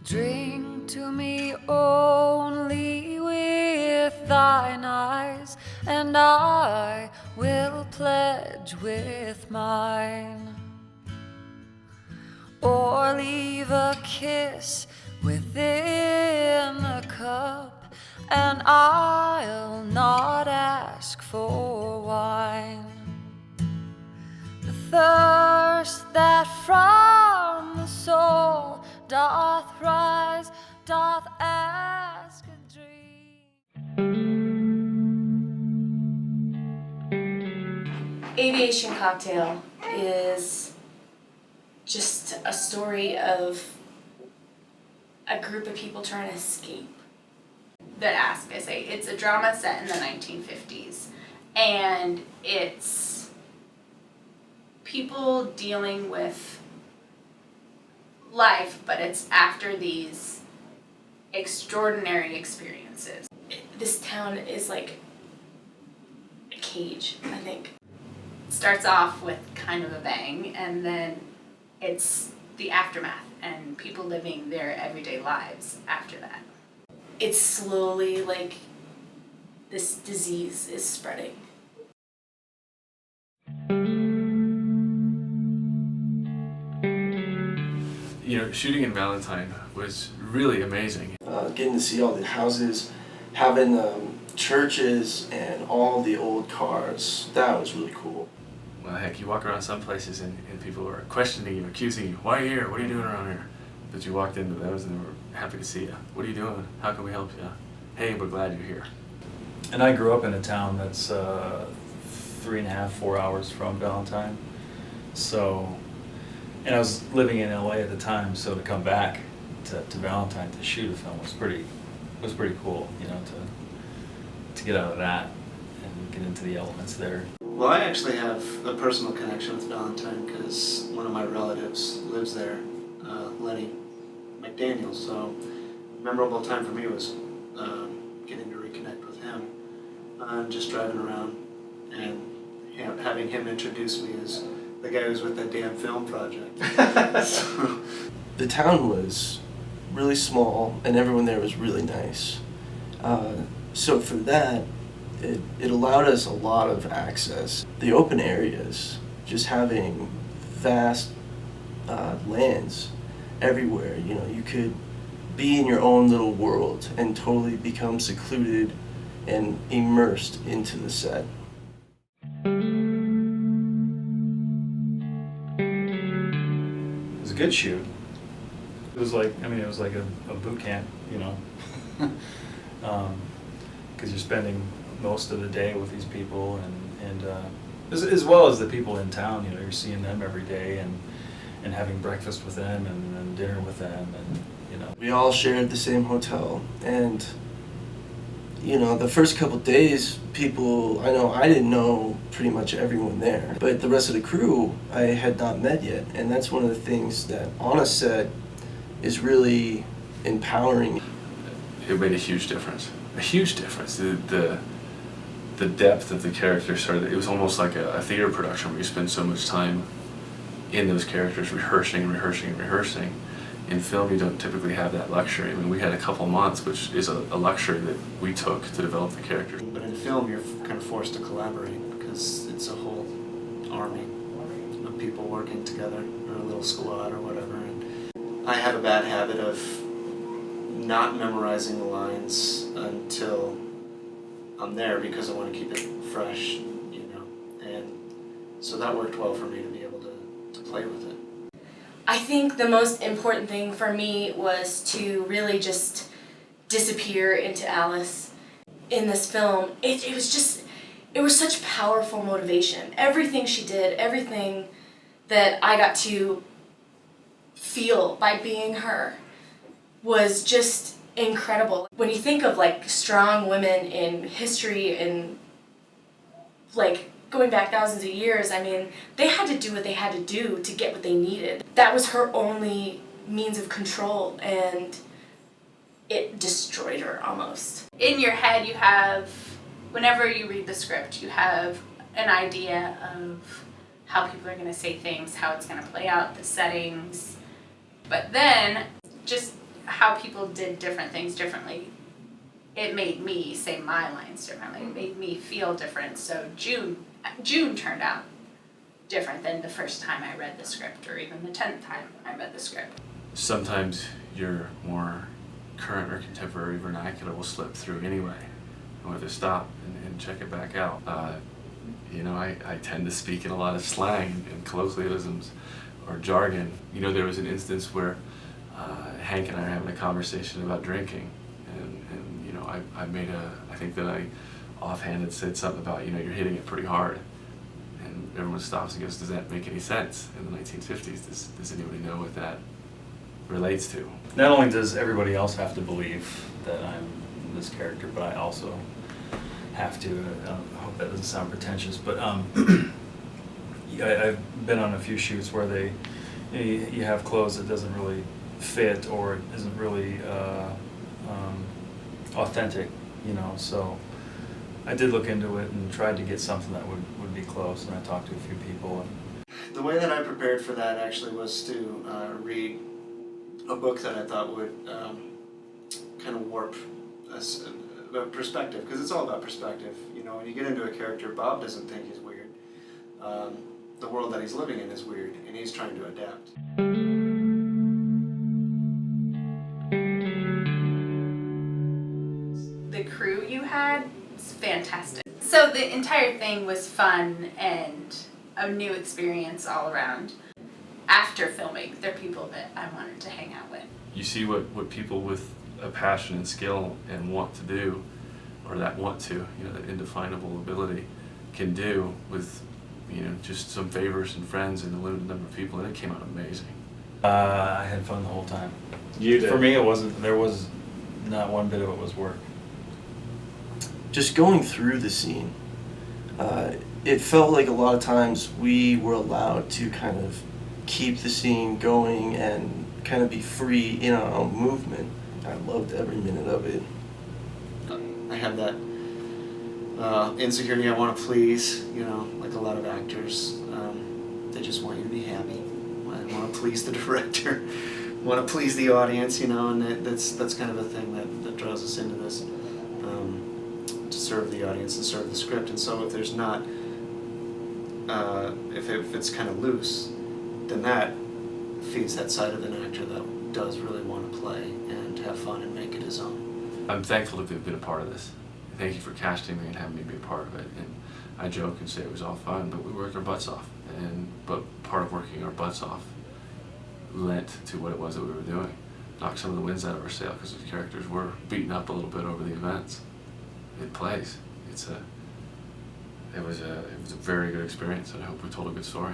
Drink to me only with thine eyes, and I will pledge with mine. Or leave a kiss within the cup, and I'll not ask for wine. The thirst that from the soul doth rise, doth ask a dream. Aviation Cocktail is just a story of a group of people trying to escape. I say, it's a drama set in the 1950s, and it's people dealing with life, but it's after these extraordinary experiences. This town is like a cage, I think. It starts off with kind of a bang, and then it's the aftermath and people living their everyday lives after that. It's slowly like this disease is spreading. You know, shooting in Valentine was really amazing. Getting to see all the houses, having churches and all the old cars, that was really cool. Well, heck, you walk around some places and people are questioning you, accusing you. Why are you here? What are you doing around here? But you walked into those and they were happy to see you. What are you doing? How can we help you? Hey, we're glad you're here. And I grew up in a town that's 3.5, 4 hours from Valentine. So, and I was living in LA at the time, so to come back to Valentine to shoot a film was pretty cool, you know, to get out of that and get into the elements there. Well, I actually have a personal connection with Valentine because one of my relatives lives there, Lenny McDaniel. So, a memorable time for me was getting to reconnect with him, just driving around and having him introduce me as the guy who's with that damn film project. So. The town was really small and everyone there was really nice. So for that, it allowed us a lot of access. The open areas, just having vast lands everywhere, you know, you could be in your own little world and totally become secluded and immersed into the set. It was a good shoot. It was like, it was like a boot camp, you know, because you're spending most of the day with these people and as well as the people in town, you know, you're seeing them every day and having breakfast with them and dinner with them, and you know. We all shared the same hotel, and you know, the first couple days, I didn't know pretty much everyone there, but the rest of the crew I had not met yet, and that's one of the things that on a set is really empowering. It made a huge difference. A huge difference. The depth of the characters started. It was almost like a theater production where you spend so much time in those characters, rehearsing. In film, you don't typically have that luxury. I mean, we had a couple months, which is a luxury that we took to develop the characters. But in film, you're kind of forced to collaborate because it's a whole army of people working together, or a little squad or whatever. And I have a bad habit of not memorizing the lines until I'm there because I want to keep it fresh, you know. And so that worked well for me to be able to play with it. I think the most important thing for me was to really just disappear into Alice in this film. It was such powerful motivation. Everything she did, everything that I got to feel by being her was just incredible. When you think of like strong women in history and like going back thousands of years, I mean, they had to do what they had to do to get what they needed. That was her only means of control, and it destroyed her almost. In your head, you have, whenever you read the script, you have an idea of how people are going to say things, how it's going to play out, the settings. But then, just how people did different things differently, it made me say my lines differently. It made me feel different. So June turned out different than the first time I read the script, or even the 10th time I read the script. Sometimes your more current or contemporary vernacular will slip through anyway. I want to stop and check it back out. I tend to speak in a lot of slang and colloquialisms or jargon. There was an instance where Hank and I were having a conversation about drinking, and I think that I offhanded said something about, you're hitting it pretty hard. And everyone stops and goes, does that make any sense? In the 1950s, does anybody know what that relates to? Not only does everybody else have to believe that I'm this character, but I also have to, I hope that doesn't sound pretentious, but I've been on a few shoots where you have clothes that doesn't really fit or isn't really authentic, so I did look into it and tried to get something that would be close, and I talked to a few people. The way that I prepared for that actually was to read a book that I thought would kind of warp a perspective, because it's all about perspective. When you get into a character, Bob doesn't think he's weird. The world that he's living in is weird, and he's trying to adapt. The crew you had was fantastic. So the entire thing was fun and a new experience all around. After filming, they're people that I wanted to hang out with. You see what people with a passion and skill and want to do, or that indefinable ability can do with, just some favors and friends and a limited number of people, and it came out amazing. I had fun the whole time. You did. For me, there was not one bit of it was work. Just going through the scene, it felt like a lot of times we were allowed to kind of keep the scene going and kind of be free in our own movement. I loved every minute of it. I have that insecurity. I want to please, like a lot of actors. They just want you to be happy. I want to please the director. Want to please the audience, and that's kind of a thing that draws us into this, to serve the audience and serve the script. And so if there's not, if it's kind of loose, then that feeds that side of an actor that does really want to play and have fun and make it his own. I'm thankful to have been a part of this. Thank you for casting me and having me be a part of it. And I joke and say it was all fun, but we worked our butts off. But part of working our butts off lent to what it was that we were doing. Knocked some of the winds out of our sail, because the characters were beaten up a little bit over the events. It plays. It was a very good experience, and I hope we told a good story.